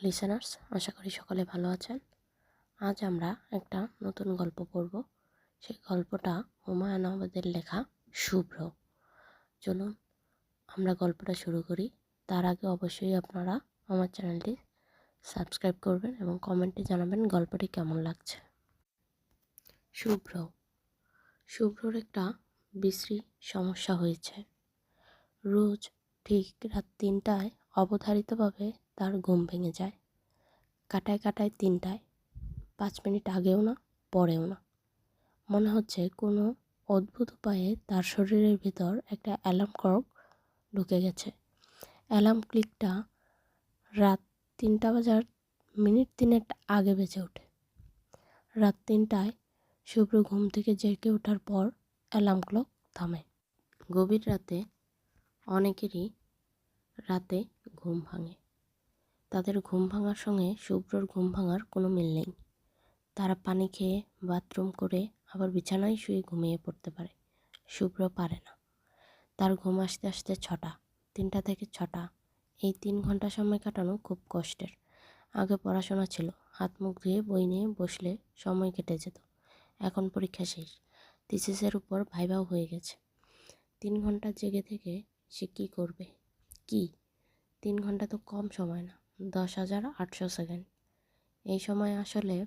Listeners, আশা করি সকলে ভালো আছেন। আজ আমরা একটা নতুন গল্প পড়ব। সেই গল্পটা হুমায়ুন আহমেদের লেখা শুভ্র। চলুন আমরা গল্পটা শুরু করি। তার আগে অবশ্যই আপনারা আমার চ্যানেলটি সাবস্ক্রাইব করবেন এবং কমেন্টে জানাবেন গল্পটি কেমন লাগছে। শুভ্রর একটা বিশ্রী সমস্যা হয়েছে। রোজ ঠিক রাত 3টায় অবধারিতভাবে তার ঘুম ভেঙে যায়। কাটায় 3টায়, 5 মিনিট আগেও না, পরেও না। মনে হচ্ছে কোনো অদ্ভুত উপায়ে তার শরীরের ভিতর একটা অ্যালার্ম ক্লক ঢুকে গেছে। অ্যালার্ম ক্লিকটা রাত 3টা বাজার মিনিট 3 আগে বেজে ওঠে। রাত 3টায় শুভ্র ঘুম থেকে জেগে ওঠার পর অ্যালার্ম ক্লক থামে। গভীর রাতে অনেকেরই রাতে ঘুম ভাঙে। তাদের ঘুম ভাঙার সঙ্গে শুভ্রর ঘুম ভাঙার কোনো মিল নেই। তারা পানি খেয়ে, বাথরুম করে আবার বিছানায় শুয়ে ঘুমিয়ে পড়তে পারে। শুভ্র পারে না। তার ঘুম আসতে আসতে 6টা, 3টা থেকে 6টা, এই 3 ঘন্টা সময় কাটানো খুব কষ্টের। আগে পড়াশোনা ছিল, হাত মুখ ধুয়ে বই নিয়ে বসলে সময় কেটে যেত। এখন পরীক্ষা শেষ, থিসিসের উপর ভাইভাও হয়ে গেছে। 3 ঘন্টা জেগে থেকে সে কী করবে? 3 ঘন্টা তো কম সময় না, 10,800 সেকেন্ড। এই সময় আসলে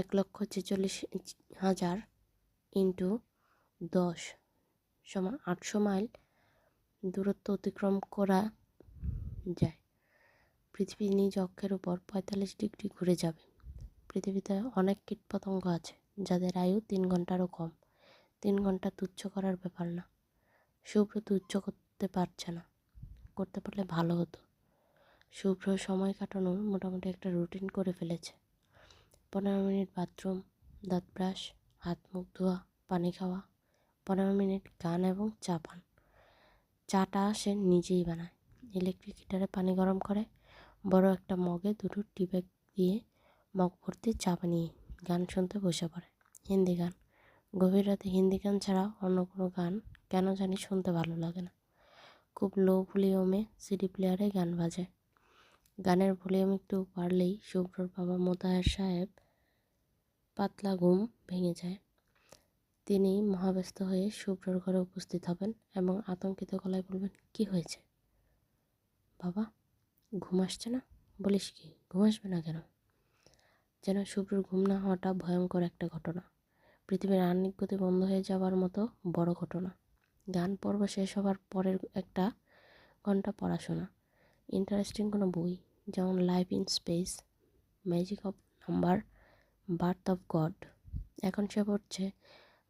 1,46,000 ইন্টু 10 সমান 800 মাইল দূরত্ব অতিক্রম করা যায়। পৃথিবী নিজ অক্ষের উপর 45 ডিগ্রি ঘুরে যাবে। পৃথিবীতে অনেক কীটপতঙ্গ আছে যাদের আয়ু 3 ঘন্টারও কম। 3 ঘন্টা তুচ্ছ করার ব্যাপার না। শুভ্র তুচ্ছ করতে পারছে না। করতে পারলে ভালো হতো। শুভ্র সময় কাটানোর মোটামুটি একটা রুটিন করে ফেলেছে। 15 মিনিট বাথরুম, দাঁত ব্রাশ, হাত মুখ ধোয়া, পানি খাওয়া, 15 মিনিট গান এবং চা পান। চাটা সে নিজেই বানায়। ইলেকট্রিক হিটারে পানি গরম করে বড় একটা মগে 2টো টি ব্যাগ দিয়ে মগ ভর্তি চা বানিয়ে গান শুনতে বসে পড়ে। হিন্দি গান। গভীর রাতে হিন্দি গান ছাড়া অন্য কোনো গান কেন জানি শুনতে ভালো লাগে না। খুব লো ভলিউমে সিডি প্লেয়ারে গান বাজে। গানের ভলিউম একটু বাড়লেই শুভ্রর বাবা মোতাহার সাহেব পাতলা ঘুম ভেঙে যায়। তিনি মহাব্যস্ত হয়ে শুভ্রর ঘরে উপস্থিত হবেন এবং আতঙ্কিত গলায় বলবেন, কি হয়েছে বাবা? ঘুম আসছে না? বলিস কি, ঘুম আসবে না কেন? যেন শুভ্রর ঘুম না হওয়াটা ভয়ঙ্কর একটা ঘটনা, পৃথিবীর আহ্নিক গতি বন্ধ হয়ে যাওয়ার মতো বড় ঘটনা। গান পর্ব শেষ হবার পরের 1 ঘন্টা পড়াশোনা, ইন্টারেস্টিং কোনো বই, যেমন life in space, magic of number, birth of god. এখন সে পড়ছে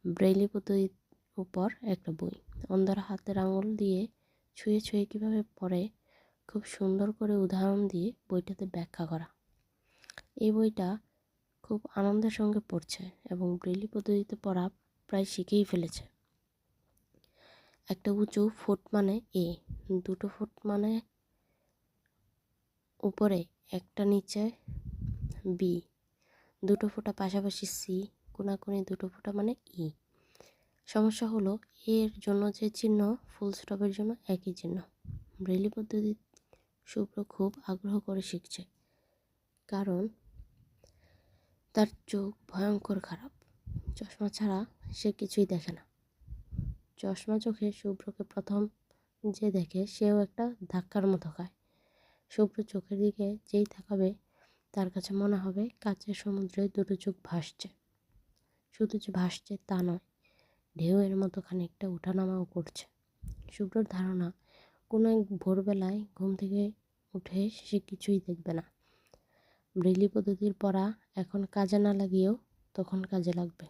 ব্রেইলি পদ্ধতির উপর একটা বই। অন্ধরা হাতের আঙুল দিয়ে ছুঁয়ে ছুঁয়ে কীভাবে পড়ে খুব সুন্দর করে উদাহরণ দিয়ে বইটাতে ব্যাখ্যা করা। এই বইটা খুব আনন্দের সঙ্গে পড়ছে এবং ব্রেইলি পদ্ধতিতে পড়া প্রায় শিখেই ফেলেছে। একটা উঁচু ফুট মানে এ, 2টো ফুট মানে উপরে, একটা নিচে বি, 2টো ফোঁটা পাশাপাশি সি, কোনাকুনি 2টো ফোঁটা মানে ই। সমস্যা হলো এর জন্য যে চিহ্ন, ফুল স্টপের জন্য একই চিহ্ন। ব্রেইলি পদ্ধতি শুভ্র খুব আগ্রহ করে শিখছে, কারণ তার চোখ ভয়ঙ্কর খারাপ। চশমা ছাড়া সে কিছুই দেখে না। চশমা চোখে শুভ্রকে প্রথম যে দেখে সেও একটা ধাক্কার মতো খায়। শুভ্র চোখের দিকে যেই তাকাবে তার কাছে মনে হবে কাচের সমুদ্রে 2টো চোখ ভাসছে। শুধু যে ভাসছে তা নয়, ঢেউয়ের মতো খানিকটা ওঠানামাও করছে। শুভ্রর ধারণা কোনো এক ভোরবেলায় ঘুম থেকে উঠে সে কিছুই দেখবে না। ব্রেইলি পদ্ধতির পড়া এখন কাজে না লাগিয়েও তখন কাজে লাগবে।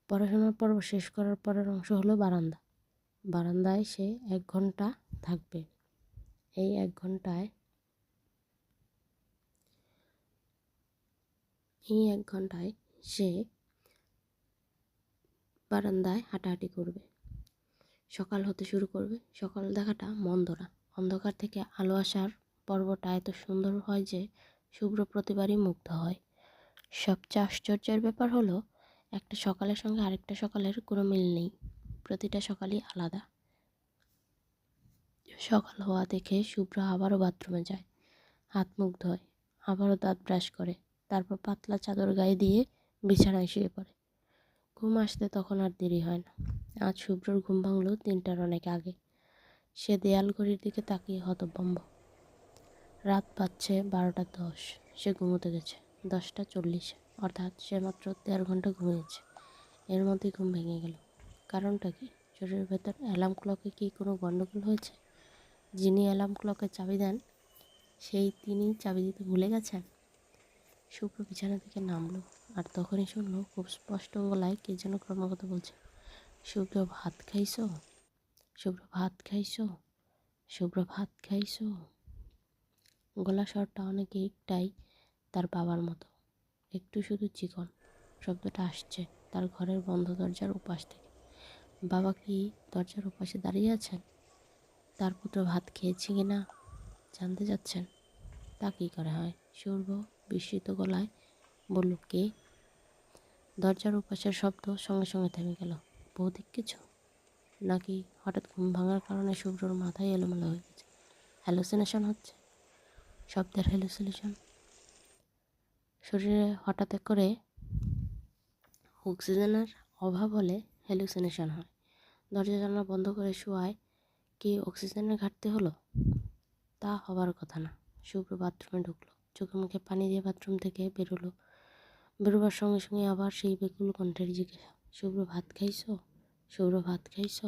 পড়াশোনার পর্ব শেষ করার পরের অংশ হলো বারান্দা। বারান্দায় সে 1 ঘন্টা থাকবে। এই 1 ঘন্টায় সে বারান্দায় হাঁটাহাঁটি করবে। সকাল হতে শুরু করবে। সকাল দেখাটা মন্দ না। অন্ধকার থেকে আলো আসার পর্বটা এত সুন্দর হয় যে শুভ্র প্রতিবারই মুগ্ধ হয়। সবচেয়ে আশ্চর্যের ব্যাপার হলো একটা সকালের সঙ্গে আরেকটা সকালের কোনো মিল নেই। প্রতিটা সকালই আলাদা। সকাল হওয়া দেখে শুভ্র আবারও বাথরুমে যায়, হাত মুখ ধোয়, আবারও দাঁত ব্রাশ করে, তারপর পাতলা চাদর গায়ে দিয়ে বিছানায় শুয়ে পড়ে। ঘুম আসতে তখন আর দেরি হয় না। আজ শুভ্রর ঘুম ভাঙল 3টার অনেক আগে। সে দেয়াল ঘড়ির দিকে তাকিয়ে হতভম্ব। রাত বাজছে 12টা 10। সে ঘুমোতে গেছে 10টা 40-এ, অর্থাৎ সে মাত্র 13 ঘন্টা ঘুমিয়েছে। এর মধ্যেই ঘুম ভেঙে গেল। কারণটা কি? শরীরের ভেতর অ্যালার্ম ক্লকে কি কোনো গণ্ডগোল হয়েছে? যিনি অ্যালার্ম ক্লকের চাবি দেন তিনি চাবি দিতে ভুলে গেছেন? শুভ্র বিছানা থেকে নামলো, আর তখনই শুনল খুব স্পষ্ট গলায় কে যেন ক্রমাগত বলছে, শুভ্র ভাত খাইছো? শুভ্র ভাত খাইছো? শুভ্র ভাত খাইছো? গলা স্বরটা অনেকটাই তার বাবার মতো, একটু শুধু চিকন। শব্দটা আসছে তার ঘরের বন্ধ দরজার ওপাশ থেকে। বাবা কি দরজার ওপাশে দাঁড়িয়ে আছেন? তার পুত্র ভাত খেয়েছে কি না জানতে যাচ্ছেন? তা কী করে হয়? শুভ্র বিস্মিত গলায় বলল, কে? দরজার ওপাশের শব্দ সঙ্গে সঙ্গে থেমে গেল। ভৌতিক কিছু? নাকি হঠাৎ ঘুম ভাঙার কারণে শুভ্রর মাথায় এলোমেলো হয়ে গেছে? হ্যালুসিনেশন হচ্ছে? শব্দের হ্যালুসিনেশন? শরীরে হঠাৎ করে অক্সিজেনের অভাব হলে হ্যালুসিনেশন হয়। দরজা জানলা বন্ধ করে শোয়ায় কি অক্সিজেনের ঘাটতি হলো? তা হবার কথা না। শুভ্র বাথরুমে ঢুকলো, চোখে মুখে পানি দিয়ে বাথরুম থেকে বেরোলো। বেরোবার সঙ্গে সঙ্গে আবার সেই বেকুল কণ্ঠের জিজ্ঞাসা, শুভ্র ভাত খাইছো? শুভ্র ভাত খাইছো?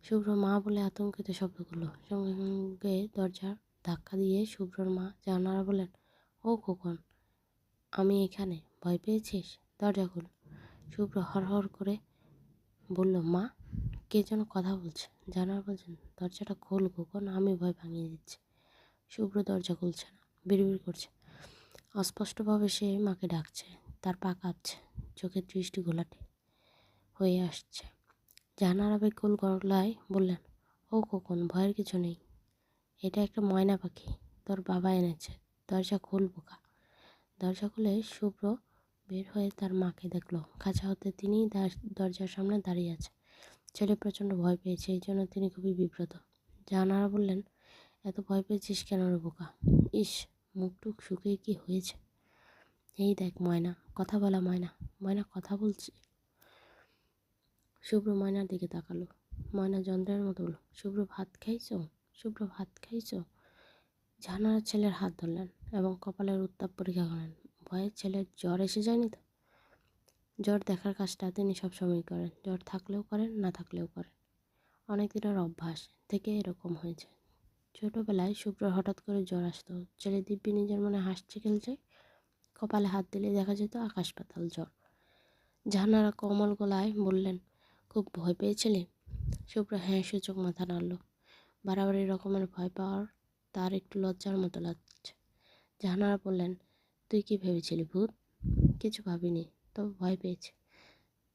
শুভ্র মা বলে আতঙ্কিত শব্দ করলো। সঙ্গে সঙ্গে দরজার ধাক্কা দিয়ে শুভ্রর মা জানালা বলেন, ও খোকন, আমি এখানে, ভয় পেয়েছিস? দরজা খুল। শুভ্র হরহর করে বলল, মা? কে যেন কথা বলছে। জানালা বলছেন, দরজাটা খোল খোকন, আমি ভয় ভাঙিয়ে দিচ্ছি। শুভ্র দরজা খুলছে না, বিড়বিড় করছে। অস্পষ্টভাবে সে মাকে ডাকছে। তার পা কাঁপছে, চোখের দৃষ্টি ঘোলাটে হয়ে আসছে। জাহানারা বেকুল গলায় বললেন, ও খোকন, ভয়ের কিছু নেই। এটা একটা ময়না পাখি, তোর বাবা এনেছে। দরজা খোল বোকা। দরজা খুলে শুভ্র বের হয়ে তার মাকে দেখলো। খাঁচা হতে তিনি দরজার সামনে দাঁড়িয়ে আছে। ছেলে প্রচণ্ড ভয় পেয়েছে, এই জন্য তিনি খুবই বিব্রত। জাহানারা বললেন, এত ভয় পেয়েছিস কেন রে বোকা? ইস, মুখটুক শুকিয়ে কি হয়েছে? এই দেখ ময়না, কথা বলা ময়না, ময়না কথা বলছে। শুভ্র ময়নার দিকে তাকালো। ময়না যন্ত্রের মতো বলল, শুভ্র ভাত খাইছো? শুভ্র ভাত খাইছো? জাহানারা ছেলের হাত ধরলেন এবং কপালের উত্তাপ পরীক্ষা করেন। ভয়ে ছেলের জ্বর এসে যায়নি তো? জ্বর দেখার কাজটা তিনি সবসময় করেন, জ্বর থাকলেও করেন, না থাকলেও করেন। অনেক দিনের অভ্যাস থেকে এরকম হয়েছে। ছোটোবেলায় শুভ্র হঠাৎ করে জ্বর আসতো। ছেলে দিব্যি নিজের মনে হাসছে খেলছে, কপালে হাত দিলে দেখা যেত আকাশ পাতাল জ্বর। জাহানারা কোমল গলায় বললেন, খুব ভয় পেয়েছিলে? শুভ্র হ্যাঁ সূচক মাথা নাড়ল। বাড়াবাড়ি রকমের ভয় পাওয়ার তার একটু লজ্জার মতো লাগছে। জাহানারা বললেন, তুই কি ভেবেছিলি ভূত? কিছু ভাবিনি, তবে ভয় পেয়েছি।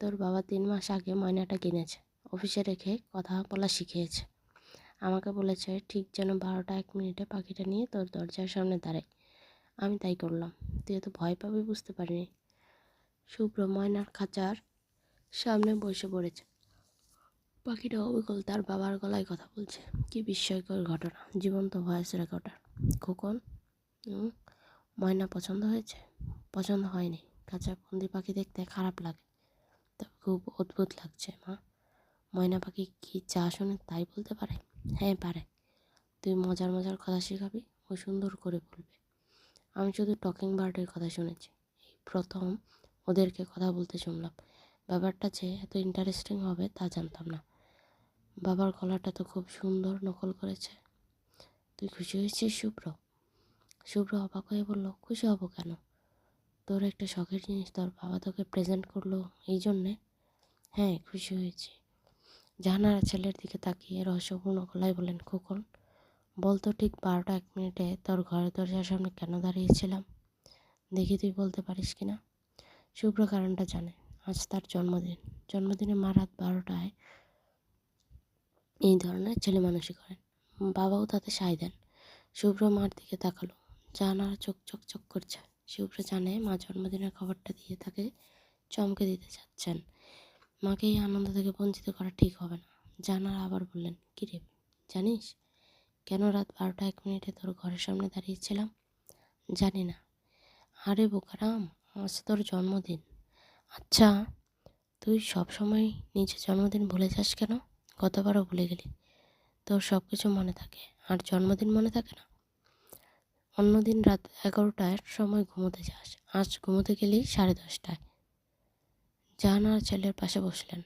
তোর বাবা 3 মাস আগে ময়নাটা কিনেছে, অফিসে রেখে কথা বলা শিখিয়েছে। আমাকে বলেছে ঠিক যেন 12টা 1 মিনিটে পাখিটা নিয়ে তোর দরজার সামনে দাঁড়াই। আমি তাই করলাম। তুই এত ভয় পাবি বুঝতে পারিনি। শুভ্র ময়নার খাঁচার সামনে বসে পড়েছে। পাখিটা অবিকল তার বাবার গলায় কথা বলছে। কি বিস্ময়কর ঘটনা! জীবন্ত ভয়েস রেকর্ডার। খোকন, ময়না পছন্দ হয়েছে? পছন্দ হয়নি। খাঁচায় বন্দি পাখি দেখতে খারাপ লাগে, তবে খুব অদ্ভুত লাগছে মা। ময়না পাখি কি যা শোনে তাই বলতে পারে? হ্যাঁ পারে। তুই মজার মজার কথা শেখাবি, ও সুন্দর করে বলবে। আমি শুধু টকিং বার্ডের কথা শুনেছি, এই প্রথম ওদেরকে কথা বলতে শুনলাম। ব্যাপারটা যে এত ইন্টারেস্টিং হবে তা জানতাম না। বাবার গলাটা তো খুব সুন্দর নকল করেছে। তুই খুশি হয়েছিস শুভ্র? শুভ্র অবাক হয়ে বলল, খুশি হব কেন? তোর একটা শখের জিনিস তোর বাবা তোকে প্রেজেন্ট করলো, এই জন্যে? হ্যাঁ খুশি হয়েছি। জাহানারা ছেলের দিকে তাকিয়ে রহস্যপূর্ণ গলায় বললেন, খোকন, বলতো ঠিক 12টা 1 মিনিটে তোর ঘরের দরজার সামনে কেন দাঁড়িয়েছিলাম? দেখি তুই বলতে পারিস কিনা। শুভ্র কারণটা জানে। আজ তার জন্মদিন। জন্মদিনে মা রাত 12টায় এই ধরনের ছেলে মানুষই করেন। বাবাও তাতে সায় দেন। শুভ্র মার দিকে তাকালো। জাহানারা চোখ চকচক করছে। শুভ্র জানে মা জন্মদিনের খবরটা দিয়ে তাকে চমকে দিতে চাচ্ছেন। মাকে এই আনন্দ থেকে বঞ্চিত করা ঠিক হবে না। জাহানারা আবার বললেন, কিরে জানিস কেন রাত 12টা 1 মিনিটে তোর ঘরের সামনে দাঁড়িয়েছিলাম? জানি না। আরে বোকারাম, আজ তোর জন্মদিন। আচ্ছা, তুই সব সময় নিজের জন্মদিন ভুলে যাস কেন? গতবারও ভুলে গেলি। তোর সব কিছু মনে থাকে, আর জন্মদিন মনে থাকে না? অন্যদিন রাত 11টার সময় ঘুমোতে যাস, আজ ঘুমোতে গেলি 10:30টায়। জাহানারা ছেলের পাশে বসলেন।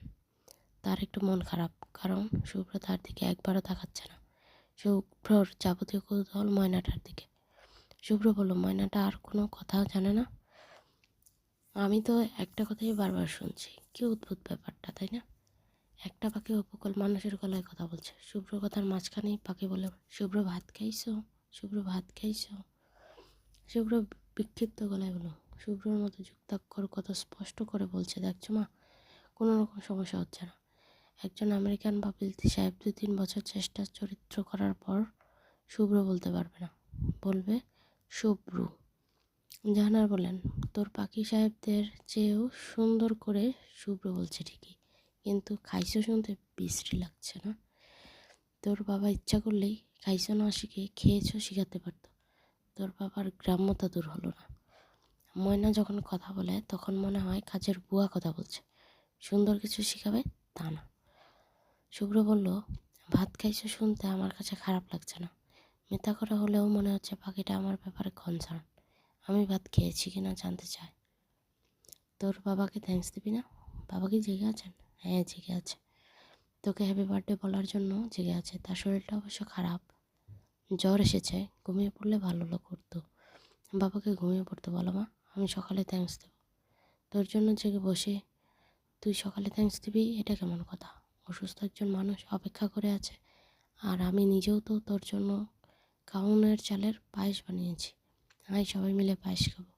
তার একটু মন খারাপ, কারণ শুভ্র তার দিকে একবারও তাকাচ্ছে না। শুভ্রর যাবতীয় কৌতূহল ময়নাটার দিকে। শুভ্র বলল, ময়নাটা আর কোনো কথা জানে না? আমি তো একটা কথাই বারবার শুনছি। কি অদ্ভুত ব্যাপারটা, তাই না? একটা পাখি উপকূল মানুষের গলায় কথা বলছে। শুভ্র কথার মাঝখানেই পাখি বলে, শুভ্র ভাত খাইছো? শুভ্র ভাত খাইছো? শুভ্র বিক্ষিপ্ত গলায় বলল, শুভ্রর মতো যুক্তাক্ষর কত স্পষ্ট করে বলছে দেখছো মা, কোনো রকম সমস্যা হচ্ছে না। একজন আমেরিকান বা বিলতি সাহেব 2-3 বছর চেষ্টা চরিত্র করার পর শুভ্র বলতে পারবে না, বলবে শুভ্রু। জাহানার বললেন, তোর পাখি সাহেবদের চেয়েও সুন্দর করে শুভ্র বলছে ঠিকই, কিন্তু খাইছো শুনতে বিশ্রী লাগছে না? তোর বাবা ইচ্ছা করলেই খাইছো না শিখে খেয়েছো শিখাতে পারত। তোর বাবার গ্রাম্যতা দূর হলো না। ময়না যখন কথা বলে তখন মনে হয় কাজের বুয়া কথা বলছে। সুন্দর কিছু শিখাবে তা না। শুভ্র বলল, ভাত খাইছো শুনতে আমার কাছে খারাপ লাগছে না। মিথ্যা করা হলেও মনে হচ্ছে পাখিটা আমার ব্যাপারে কনসার্ন। আমি ভাত খেয়েছি কিনা জানতে চায়। তোর বাবাকে থ্যাঙ্কস দিবি না? বাবা কি জেগে আছেন? হ্যাঁ, জেগে আছে। তোকে হ্যাপি বার্থডে বলার জন্য জেগে আছে। তার শরীরটা অবশ্য খারাপ, জ্বর এসেছে, ঘুমিয়ে পড়লে ভালো করতো। বাবাকে ঘুমিয়ে পড়তে বলো মা, আমি সকালে থ্যাঙ্কস দেবো। তোর জন্য জেগে বসে তুই সকালে থ্যাঙ্কস দিবি, এটা কেমন কথা? অসুস্থ একজন মানুষ অপেক্ষা করে আছে, আর আমি নিজেও তো তোর জন্য কাউনের চালের পায়েস বানিয়েছি। আয় সবাই মিলে পায়েস খাবো।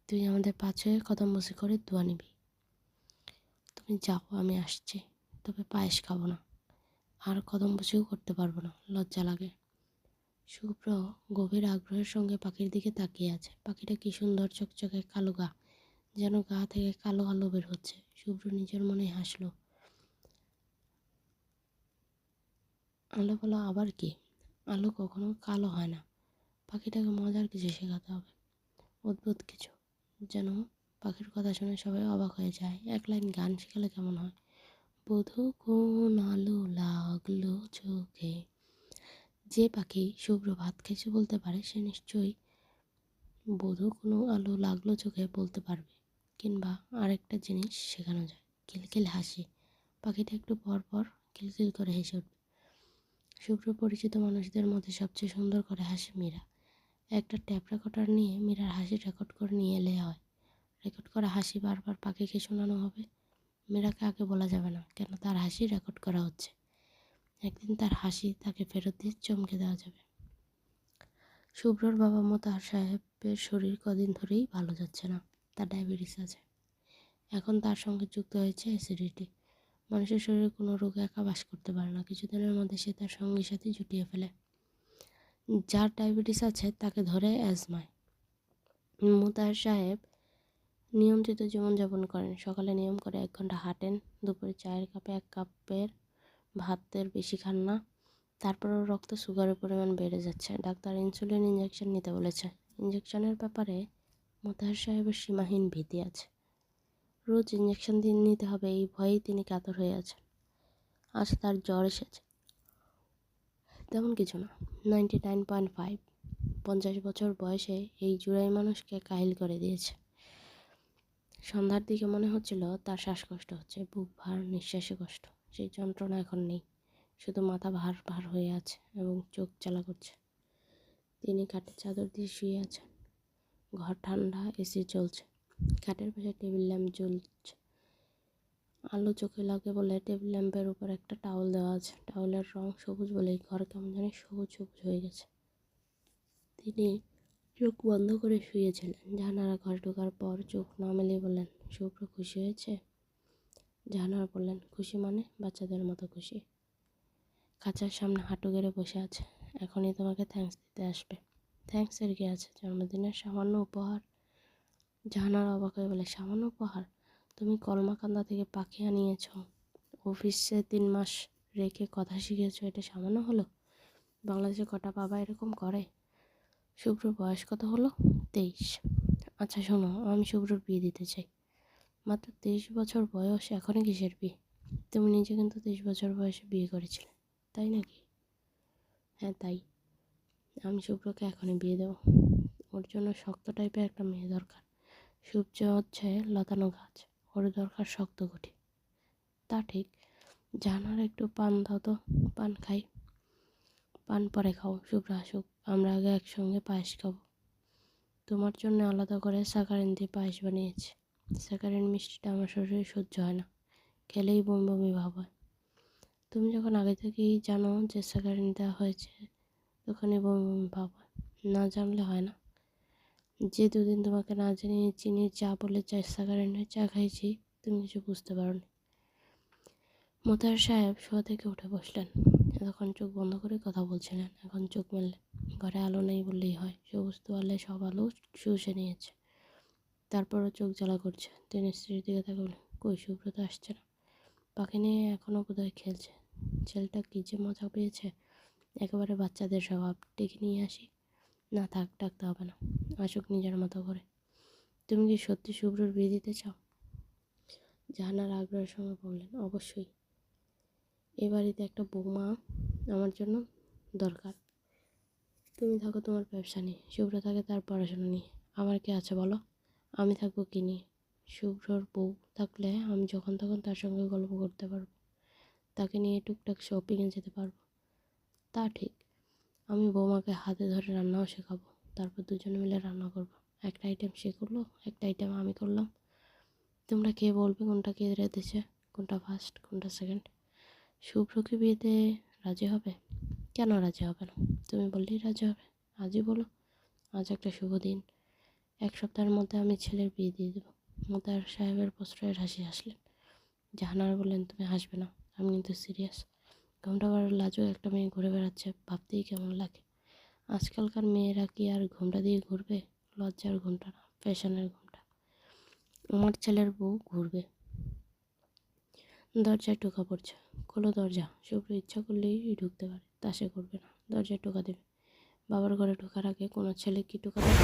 তুই আমাদের পাঁচে কদমবসি করে দোয়া নিবি। তুমি যাও, আমি আসছি, তবে পায়েস খাবো না, আর কদমবসিও করতে পারবো না, লজ্জা লাগে। শুভ্র গভীর আগ্রহের সঙ্গে পাখির দিকে তাকিয়ে আছে। পাখিটা কি সুন্দর চকচকে কালো গা, যেন গা থেকে কালো আলো বের হচ্ছে। শুভ্র নিজের মনে হাসলো। আলো বলা আবার কি? আলো কখনো কালো হয় না। পাখিটাকে মজার কিছু শেখাতে হবে, অদ্ভুত কিছু, যেন পাখির কথা শুনে সবাই অবাক হয়ে যায়। এক লাইন গান শেখালে কেমন হয়? বধূ কোন আলো লাগলো চোখে। যে পাখি শুভ্র ভাত খেয়েছে বলতে পারে, সে নিশ্চয়ই বধূ কোনো আলো লাগলো চোখে বলতে পারবে। কিংবা আরেকটা জিনিস শেখানো যায়, খিলখিল হাসি। পাখিটা একটু পর পর খিলখিল করে হেসে উঠবে। শুভ্র পরিচিত মানুষদের মধ্যে সবচেয়ে সুন্দর করে হাসি মীরা। একটা ট্যাপ রেকর্ডার নিয়ে মীরার হাসি রেকর্ড করে নিয়ে এলে হয়। রেকর্ড করা হাসি বারবার পাখিকে শোনানো হবে। মীরাকে আগে বলা যাবে না কেন তার হাসি রেকর্ড করা হচ্ছে। একদিন তার হাসি তাকে ফেরত দিয়ে চমকে দেওয়া যাবে। শুভ্রর বাবা মোতাহার সাহেবের শরীর কদিন ধরেই ভালো যাচ্ছে না। তার ডায়াবেটিস আছে। এখন তার সঙ্গে যুক্ত হয়েছে অ্যাসিডিটি। মানুষের শরীরে কোনো রোগ একা বাস করতে পারে না, কিছুদিনের মধ্যে সে তার সঙ্গী সাথে জুটিয়ে ফেলে। যার ডায়াবেটিস আছে তাকে ধরে অ্যাজমায়। মোতাহার সাহেব নিয়ন্ত্রিত জীবনযাপন করেন। সকালে নিয়ম করে 1 ঘন্টা হাঁটেন, দুপুরে চায়ের কাপে 1 কাপের ভাতের বেশি খান না। তারপরেও রক্ত সুগারের পরিমাণ বেড়ে যাচ্ছে। ডাক্তার ইনসুলিন ইঞ্জেকশন নিতে বলেছে। ইঞ্জেকশনের ব্যাপারে মোতাহার সাহেবের সীমাহীন ভীতি আছে। রোজ ইঞ্জেকশন নিতে হবে এই ভয়েই তিনি কাতর হয়ে আছেন। আজ তার জ্বর এসেছে, তেমন কিছু না, 99.5। 50 বছর বয়সে এই জুড়াই মানুষকে কাহিল করে দিয়েছে। সন্ধ্যার দিকে মনে হচ্ছিল তার শ্বাসকষ্ট হচ্ছে, বুক ভার, নিঃশ্বাসে কষ্ট। সেই যন্ত্রণা এখন নেই, শুধু মাথা ভার ভার হয়ে আছে এবং চোখ জ্বালা করছে। তিনি কাঠের চাদর দিয়ে শুয়ে আছেন। ঘর ঠান্ডা, এসি চলছে। খাটের পাশে টেবিল ল্যাম্প জ্বলছে। আলো চোখে লাগে বলে টেবিল ল্যাম্পের উপর একটা টাওয়াল দেওয়া আছে। টাওয়ালের রং সবুজ বলেই ঘর কেমন জানি সবুজ সবুজ হয়ে গেছে। তিনি চোখ বন্ধ করে শুয়েছিলেন। জাহানারা ঘরে ঢোকার পর চোখ না মেলিয়ে বললেন, শুভ্র খুশি হয়েছে? জাহানারা বললেন, খুশি মানে? বাচ্চাদের মতো খুশি। খাঁচার সামনে হাঁটু গেড়ে বসে আছে। এখনই তোমাকে থ্যাঙ্কস দিতে আসবে। থ্যাঙ্কসের কি আছে? জন্মদিনের সামান্য উপহার। জাহানারা অবাক হয়ে বলে, সামান্য উপহার? তুমি কলমাকান্দা থেকে পাখি আনিয়েছ, অফিসে 3 মাস রেখে কথা শিখেছ, এটা সামান্য হলো? বাংলাদেশে কটা বাবা এরকম করে? শুভ্রর বয়স কত হলো? 23। আচ্ছা শোনো, আমি শুভ্রর বিয়ে দিতে চাই। মাত্র 23 বছর বয়স, এখনই কিসের বিয়ে? তুমি নিজে কিন্তু 23 বছর বয়সে বিয়ে করেছিলে, তাই নাকি? হ্যাঁ তাই। আমি শুভ্রকে এখনই বিয়ে দেবো। ওর জন্য শক্ত টাইপের একটা মেয়ে দরকার। সূর্য হচ্ছে লতানো গাছ, ওর দরকার শক্ত গুটি। তা ঠিক। জানার একটু পান দাও তো, পান খাই। পান পরে খাও, শুভ্র আসুক, আমরা আগে একসঙ্গে পায়েস খাবো। তোমার জন্য আলাদা করে স্যাকারিন দিয়ে পায়েস বানিয়েছি। স্যাকারিন মিষ্টিটা আমার শরীরে সহ্য হয় না, খেলেই বমি বমি ভাব হয়। তুমি যখন আগে থেকেই জানো যে স্যাকারিন দেওয়া হয়েছে, তখনই বমি বমি ভাব হয়। না জানলে হয় না। যে দুদিন তোমাকে না জানিয়ে চিনির চা বলে চা স্যাকারিনের চা খাইছি, তুমি কিছু বুঝতে পারোনি। মোতাহার সাহেব শোয়া থেকে উঠে বসলেন। এতক্ষণ চোখ বন্ধ করে কথা বলছিলেন, এখন চোখ মেললেন। ঘরে আলো নেই বললেই হয়, সবুজ তোয়ালে সব আলো শুষে নিয়েছে। তারপরও চোখ জ্বালা করছে। তিনি স্ত্রীর দিকে তাকালেন, কই শুভ্র তো আসছে না। পাখি নিয়ে এখনও বোধহয় খেলছে। ছেলেটা কী যে মজা পেয়েছে, একেবারে বাচ্চাদের স্বভাব। ডেকে নিয়ে আসি? না থাক, ডাকতে হবে না, আসুক নিজের মতো করে। তুমি কি সত্যি শুভ্রর বিয়ে দিতে চাও? জাহানার আগ্রহের সঙ্গে বললেন, অবশ্যই। এ বাড়িতে একটা বৌমা আমার জন্য দরকার। তুমি থাকো তোমার ব্যবসা নিয়ে, শুভ্র থাকে তার পড়াশোনা নিয়ে। আমার কি আছে বলো? আমি থাকবো কি নিয়ে? শুভ্রর বউ থাকলে আমি যখন তখন তার সঙ্গে গল্প করতে পারবো, তাকে নিয়ে টুকটাক শপিংয়ে যেতে পারবো। তা ঠিক। আমি বৌমাকে হাতে ধরে রান্নাও শেখাবো, তারপর দুজনে মিলে রান্না করবো। একটা আইটেম সে করলো, একটা আইটেম আমি করলাম। তোমরা কে বলবে কোনটা কে রেঁধেছে, কোনটা ফার্স্ট কোনটা সেকেন্ড। শুভ্র কি বিয়েতে রাজি হবে? কেন রাজি হবে না? তুমি বললেই রাজি হবে। আজই বলো, আজ একটা শুভ দিন। 1 সপ্তাহের মধ্যে আমি ছেলের বিয়ে দিয়ে দেবো। মোতাহার সাহেবের প্রশ্রয়ের হাসি হাসলেন। জাহানার বললেন, তুমি হাসবে না, আমি কিন্তু সিরিয়াস। ঘোমটা পরা লাজুক একটা মেয়ে ঘুরে বেড়াচ্ছে, ভাবতেই কেমন লাগে। আজকালকার মেয়েরা কি আর ঘোমটা দিয়ে ঘুরবে? লজ্জার ঘোমটা না, ফ্যাশনের ঘোমটা। আমার ছেলের বউ ঘুরবে। দরজায় টোকা পড়ছে। খোলো দরজা। শুভ্র ইচ্ছা করলেই ঢুকতে পারে, তা সে করবে না, দরজায় টোকা দেবে। বাবার ঘরে ঢোকার আগে কোনো ছেলে কি টোকা দেবে?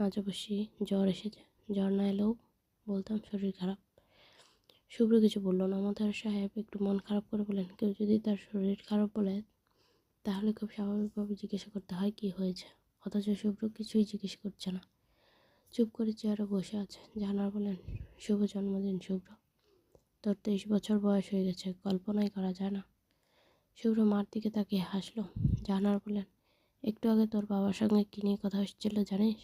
আজ অবশ্যই জ্বর এসেছে। জ্বর না এলেও বলতাম শরীর খারাপ। শুভ্র কিছু বলল না। মোতাহার সাহেব একটু মন খারাপ করে বললেন, কেউ যদি তার শরীর খারাপ বলে, তাহলে খুব স্বাভাবিকভাবে জিজ্ঞাসা করতে হয় কী হয়েছে। অথচ শুভ্র কিছুই জিজ্ঞেস করছে না। চুপ করে চেয়ারে বসে আছে। জাহানারা বললেন, শুভ জন্মদিন শুভ্র। তোর 23 বছর বয়স হয়ে গেছে, কল্পনাই করা যায় না। শুভ্র মার দিকে তাকিয়ে হাসলো। জাহানারা বললেন, একটু আগে তোর বাবার সঙ্গে কী নিয়ে কথা হচ্ছিল জানিস?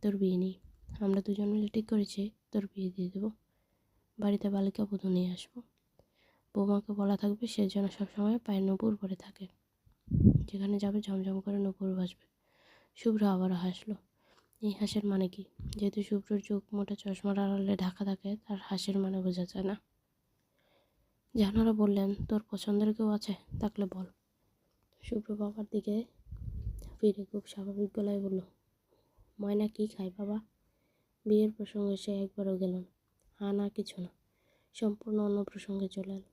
তোর বিয়ে নিয়ে। আমরা দুজন মিলে ঠিক করেছি তোর বিয়ে দিয়ে দেবো। বাড়িতে বালিকা বধূ নিয়ে আসবো। বৌমাকে বলা থাকবে সে যেন সবসময় পায়ে নূপুর পরে থাকে, যেখানে যাবে ঝমঝম করে নূপুর ভাসবে। শুভ্র আবারও হাসলো। এই হাসির মানে কি? যেহেতু শুভ্রর চোখ মোটা চশমার আড়ালে ঢাকা থাকে, তার হাসির মানে বোঝা যায় না। জাহানারা বললেন, তোর পছন্দের কেউ আছে? থাকলে বল। শুভ্র বাবার দিকে ফিরে খুব স্বাভাবিক গলায় বলল, ময়না কি খায় বাবা? বিয়ের প্রসঙ্গে সে একবারও গেল না। হ্যাঁ না কিছু না, সম্পূর্ণ অন্য প্রসঙ্গে চলে এল।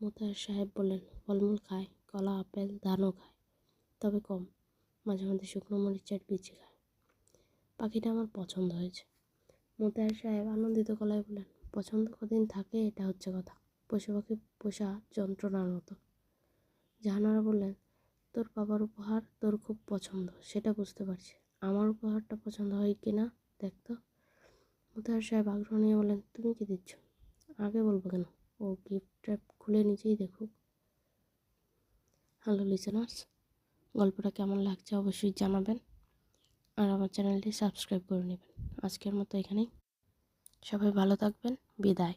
মোতাহার সাহেব বললেন, ফলমূল খায়, কলা, আপেল, ধানও খায়, তবে কম। মাঝে মাঝে শুকনো মরিচের বিচি খায়। পাখিটা আমার পছন্দ হয়েছে। মোতাহার সাহেব আনন্দিত গলায় বললেন, পছন্দ কদিন থাকে এটা হচ্ছে কথা। পশু পাখি পোষা যন্ত্রণার মতো। জাহানারা বললেন, তোর বাবার উপহার তোর খুব পছন্দ, সেটা বুঝতে পারছি। আমার উপহারটা পছন্দ হয় কি না দেখ তো। মোতাহার সাহেব আগ্রহ নিয়ে বললেন, তুমি কি দিচ্ছ? আগে বলবো কেন? ও গিফট ট্র্যাপ খুলে নিজেই দেখুক। হ্যালো লিসেনার্স, গল্পটা কেমন লাগছে অবশ্যই জানাবেন, আর আমার চ্যানেলটি সাবস্ক্রাইব করে নেবেন। আজকের মতো এখানেই। সবাই ভালো থাকবেন। বিদায়।